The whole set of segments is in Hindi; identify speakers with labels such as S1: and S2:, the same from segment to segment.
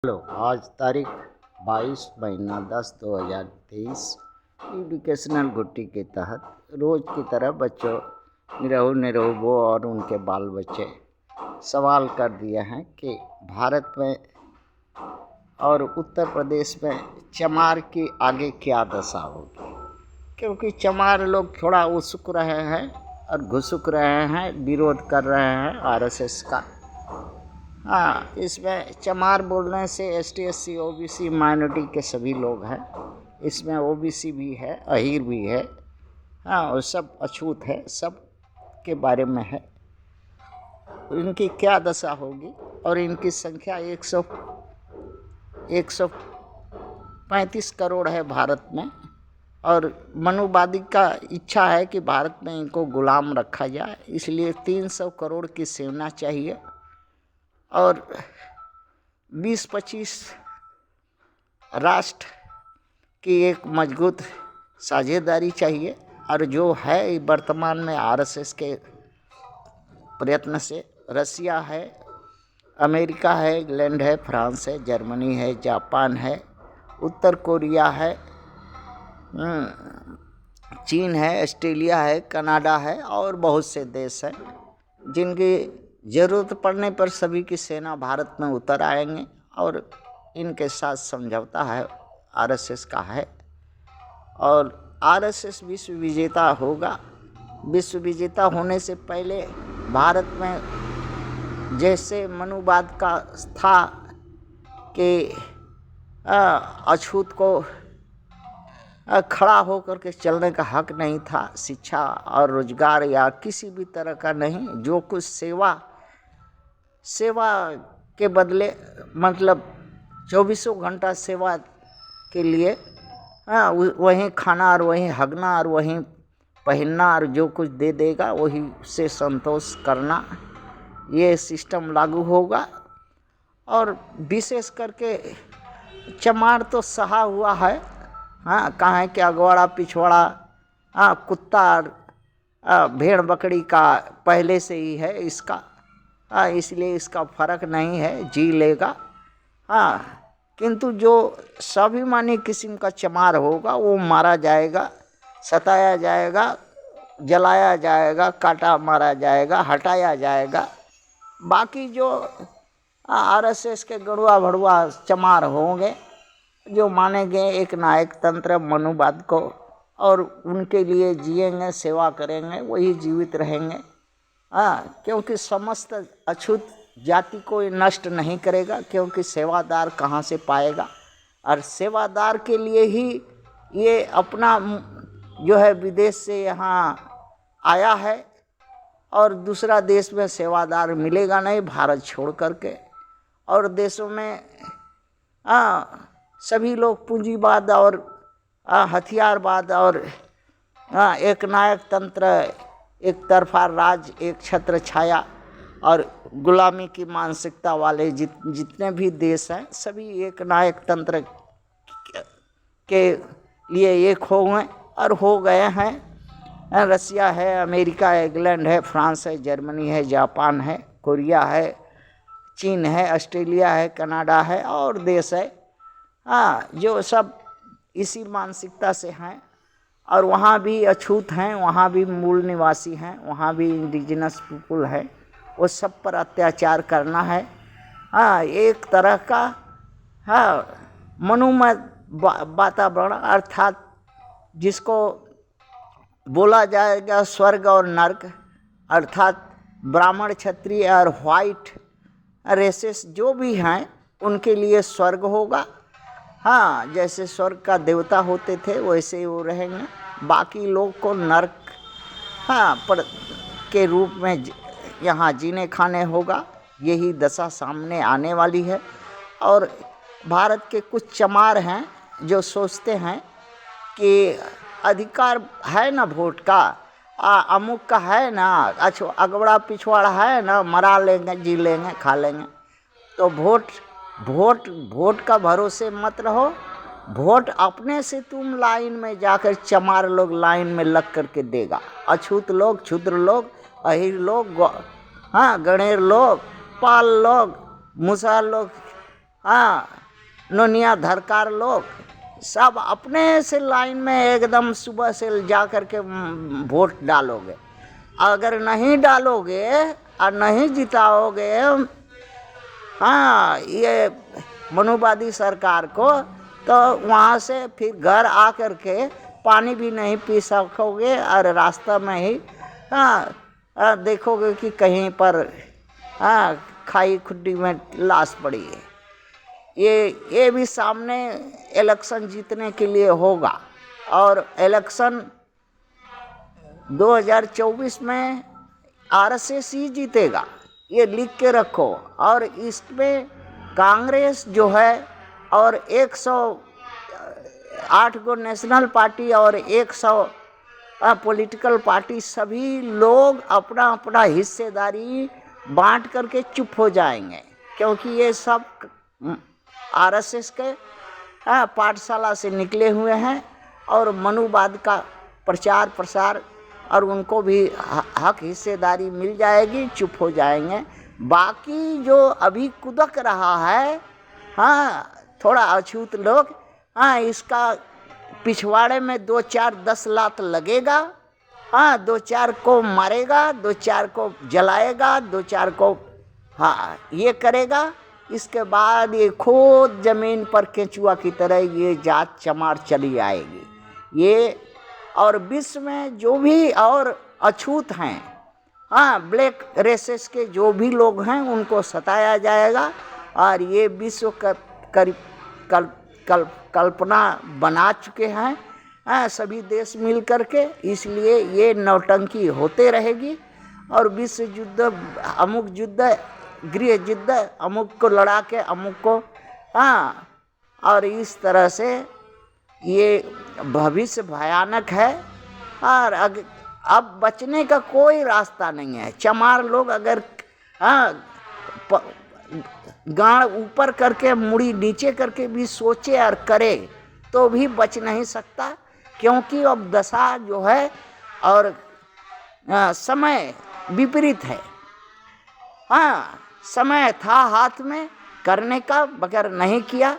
S1: हेलो, आज तारीख 22 महीना 10 2023 एजुकेशनल गुट्टी के तहत रोज की तरह बच्चों निरहु और उनके बाल बच्चे सवाल कर दिए हैं कि भारत में और उत्तर प्रदेश में चमार की आगे क्या दशा होगी। क्योंकि चमार लोग थोड़ा उत्सुक रहे हैं और घुसुक रहे हैं, विरोध कर रहे हैं आरएसएस का। हाँ, इसमें चमार बोलने से एसटी एससी ओबीसी माइनॉरिटी के सभी लोग हैं। इसमें ओबीसी भी है, अहीर भी है। हाँ, और सब अछूत है, सब के बारे में है। इनकी क्या दशा होगी और इनकी संख्या 135 करोड़ है भारत में। और मनुवादी का इच्छा है कि भारत में इनको गुलाम रखा जाए, इसलिए 300 करोड़ की सेना चाहिए और 20-25 राष्ट्र की एक मजबूत साझेदारी चाहिए। और जो है वर्तमान में आरएसएस के प्रयत्न से रसिया है, अमेरिका है, इंग्लैंड है, फ्रांस है, जर्मनी है, जापान है, उत्तर कोरिया है, चीन है, ऑस्ट्रेलिया है, कनाडा है और बहुत से देश हैं जिनकी ज़रूरत पड़ने पर सभी की सेना भारत में उतर आएंगे और इनके साथ समझौता है आरएसएस का है। और आरएसएस विश्व विजेता होगा। विश्व विजेता होने से पहले भारत में जैसे मनुवाद का था कि अछूत को खड़ा होकर के चलने का हक नहीं था, शिक्षा और रोजगार या किसी भी तरह का नहीं। जो कुछ सेवा के बदले मतलब 24 घंटा सेवा के लिए वहीं खाना और वहीं हगना और वहीं पहनना और जो कुछ दे देगा वही से संतोष करना, ये सिस्टम लागू होगा। और विशेष करके चमार तो सहा हुआ है। हाँ, कहाँ कि अगवाड़ा पिछवाड़ा कुत्ता भेड़ बकरी का पहले से ही है इसका। इसलिए इसका फर्क नहीं है, जी लेगा। किंतु जो स्वाभिमानी किस्म का चमार होगा वो मारा जाएगा, सताया जाएगा, जलाया जाएगा, काटा मारा जाएगा, हटाया जाएगा। बाकी जो आरएसएस के गड़ुआ भड़ुआ चमार होंगे जो मानेंगे एक नायक तंत्र मनुवाद को और उनके लिए जिएंगे, सेवा करेंगे, वही जीवित रहेंगे। क्योंकि समस्त अछूत जाति को ये नष्ट नहीं करेगा, क्योंकि सेवादार कहाँ से पाएगा। और सेवादार के लिए ही ये अपना जो है विदेश से यहाँ आया है और दूसरा देश में सेवादार मिलेगा नहीं भारत छोड़ करके। और देशों में सभी लोग पूंजीवाद और हथियारवाद और एक नायक तंत्र, एक तरफा राज, एक छत्र छाया और गुलामी की मानसिकता वाले जितने भी देश हैं सभी एक नायक तंत्र के लिए एक हो गए और हो गए हैं। रसिया है, अमेरिका है, इंग्लैंड है, फ्रांस है, जर्मनी है, जापान है, कोरिया है, चीन है, ऑस्ट्रेलिया है, कनाडा है और देश है जो सब इसी मानसिकता से हैं। और वहाँ भी अछूत हैं, वहाँ भी मूल निवासी हैं, वहाँ भी इंडिजिनस पीपुल है, वो सब पर अत्याचार करना है। एक तरह का मनोमय वातावरण, अर्थात जिसको बोला जाएगा स्वर्ग और नर्क, अर्थात ब्राह्मण, क्षत्रिय और व्हाइट रेसेस जो भी हैं उनके लिए स्वर्ग होगा। जैसे स्वर्ग का देवता होते थे वैसे ही वो रहेंगे। बाकी लोग को नर्क पर के रूप में यहाँ जीने खाने होगा। यही दशा सामने आने वाली है। और भारत के कुछ चमार हैं जो सोचते हैं कि अधिकार है ना वोट का, अमुक का है ना, अच्छा अगवड़ा पिछवाड़ा है ना, मरा लेंगे, जी लेंगे, खा लेंगे। तो वोट का भरोसे मत रहो। वोट अपने से तुम लाइन में जाकर चमार लोग लाइन में लग करके देगा। अछूत लोग, क्षुद्र लोग, अहीर लोग, गणेर लोग, पाल लोग, मुसा लोग हाँ नोनिया धरकार लोग सब अपने से लाइन में एकदम सुबह से जा कर के वोट डालोगे। अगर नहीं डालोगे और नहीं जिताओगे हाँ ये मनुवादी सरकार को, तो वहाँ से फिर घर आ कर के पानी भी नहीं पी सकोगे और रास्ता में ही देखोगे कि कहीं पर खाई खुड्डी में लाश पड़ी है। ये भी सामने इलेक्शन जीतने के लिए होगा और इलेक्शन 2024 में आरएसएस ही जीतेगा, ये लिख के रखो। और इसमें कांग्रेस जो है और 108 गो नेशनल पार्टी और 100 पॉलिटिकल पार्टी सभी लोग अपना अपना हिस्सेदारी बांट करके चुप हो जाएंगे, क्योंकि ये सब आरएसएस के पाठशाला से निकले हुए हैं और मनुवाद का प्रचार प्रसार और उनको भी हक हिस्सेदारी मिल जाएगी, चुप हो जाएंगे। बाकी जो अभी कुदक रहा है थोड़ा अछूत लोग इसका पिछवाड़े में 2-4-10 लात लगेगा, 2-4 को मारेगा, 2-4 को जलाएगा, 2-4 को ये करेगा। इसके बाद ये खोद जमीन पर केंचुआ की तरह ये जात चमार चली आएगी। ये और विश्व में जो भी और अछूत हैं ब्लैक रेसेस के जो भी लोग हैं उनको सताया जाएगा और ये विश्व कल्पना बना चुके हैं सभी देश मिल करके। इसलिए ये नौटंकी होते रहेगी और विश्व युद्ध अमुक युद्ध गृह युद्ध अमुक को लड़ा के अमुक को और इस तरह से ये भविष्य भयानक है और अब बचने का कोई रास्ता नहीं है। चमार लोग अगर गाड़ ऊपर करके मुड़ी नीचे करके भी सोचे और करे तो भी बच नहीं सकता, क्योंकि अब दशा जो है और समय विपरीत है। समय था हाथ में करने का, बगैर नहीं किया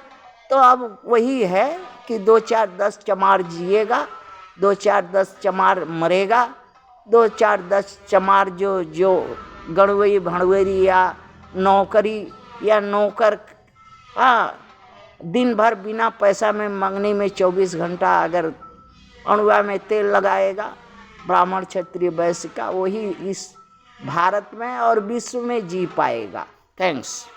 S1: तो अब वही है कि 2-4-10 चमार जिएगा, 2-4-10 चमार मरेगा, 2-4-10 चमार जो गणवई भणवेरी या नौकरी या नौकर दिन भर बिना पैसा में मंगनी में 24 घंटा अगर अणुआ में तेल लगाएगा ब्राह्मण क्षत्रिय वैश्य का, वही इस भारत में और विश्व में जी पाएगा। थैंक्स।